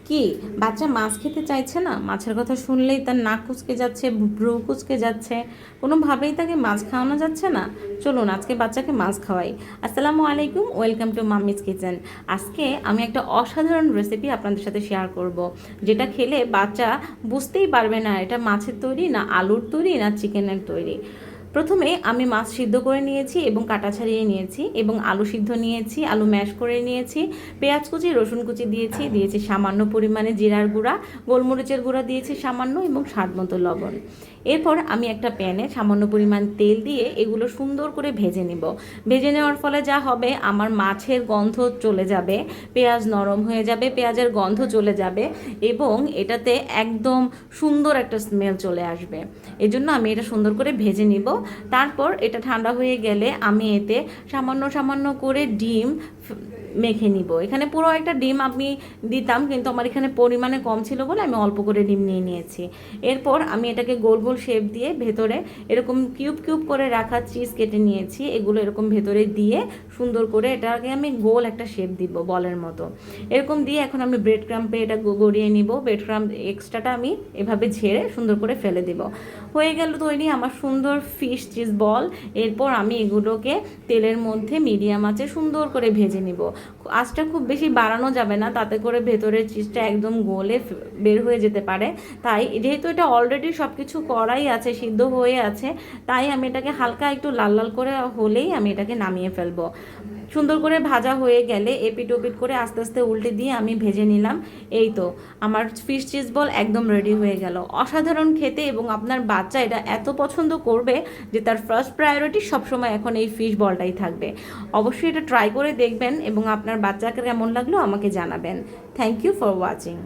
কি বাচ্চা মাছ খেতে চাইছে না? মাছের কথা শুনলেই তার নাক কুঁচকে যাচ্ছে, ভ্রু কুঁচকে যাচ্ছে, কোনোভাবেই তাকে মাছ খাওয়ানো যাচ্ছে না। চলুন আজকে বাচ্চাকে মাছ খাওয়াই। আসসালামু আলাইকুম, ওয়েলকাম টু মাম্মিজ কিচেন। আজকে আমি একটা অসাধারণ রেসিপি আপনাদের সাথে শেয়ার করব, যেটা খেলে বাচ্চা বুঝতেই পারবে না এটা মাছের তৈরি না আলুর তৈরি না চিকেনের তৈরি। প্রথমে আমি মাছ সিদ্ধ করে নিয়েছি এবং কাটা ছাড়িয়ে নিয়েছি, এবং আলু সিদ্ধ নিয়েছি, আলু ম্যাশ করে নিয়েছি, পেঁয়াজ কুচি রসুন কুচি দিয়েছি সামান্য পরিমাণে জিরার গুঁড়া, গোলমরিচের গুঁড়া দিয়েছি সামান্য, এবং স্বাদ মতো লবণ। এরপর আমি একটা প্যানে সামান্য পরিমাণ তেল দিয়ে এগুলো সুন্দর করে ভেজে নিব। ভেজে নেওয়ার ফলে যা হবে, আমার মাছের গন্ধ চলে যাবে, পেঁয়াজ নরম হয়ে যাবে, পেঁয়াজের গন্ধ চলে যাবে, এবং এটাতে একদম সুন্দর একটা স্মেল চলে আসবে। এজন্য আমি এটা সুন্দর করে ভেজে নিব। তারপর এটা ঠান্ডা হয়ে গেলে আমি এতে সামান্য সামান্য করে ডিম মেখে নিব। এখানে পুরো একটা ডিম আমি দিতাম, কিন্তু আমার এখানে পরিমাণে কম ছিল বলে আমি অল্প করে ডিম নিয়ে নিয়েছি। এরপর আমি এটাকে গোল গোল শেপ দিয়ে ভেতরে এরকম কিউব কিউব করে রাখা চিজ কেটে নিয়েছি, এগুলো এরকম ভেতরে দিয়ে সুন্দর করে এটাকে আমি গোল একটা শেপ দিব বলের মতো। এরকম দিয়ে এখন আমি ব্রেড ক্রাম্পে এটা গড়িয়ে নিব। ব্রেড ক্রাম্প এক্সট্রাটা আমি এভাবে ঝেড়ে সুন্দর করে ফেলে দিব। হয়ে গেল তৈরি আমার সুন্দর ফিশ চিজ বল। এরপর আমি এগুলোকে তেলের মধ্যে মিডিয়াম আঁচে সুন্দর করে ভেজে নিব। আঁচটা খুব বেশি বাড়ানো যাবে না, তাতে করে ভেতরের চিজটা একদম গলে বের হয়ে যেতে পারে। তাই যেহেতু এটা অলরেডি সব কিছু করাই আছে, সিদ্ধ হয়ে আছে, তাই আমি এটাকে হালকা একটু লাল লাল করে হলেই আমি এটাকে নামিয়ে ফেলবো। সুন্দর করে ভাজা হয়ে গেলে এপিট ওপিট করে আস্তে আস্তে উল্টে দিয়ে আমি ভেজে নিলাম। এই তো আমার ফিশ চিজ বল একদম রেডি হয়ে গেল। অসাধারণ খেতে, এবং আপনার বাচ্চা এটা এত পছন্দ করবে যে তার ফার্স্ট প্রায়োরিটি সবসময় এখন এই ফিশ বলটাই থাকবে। অবশ্যই এটা ট্রাই করে দেখবেন, এবং আপনার বাচ্চাকে কেমন লাগলো আমাকে জানাবেন। Thank you for watching.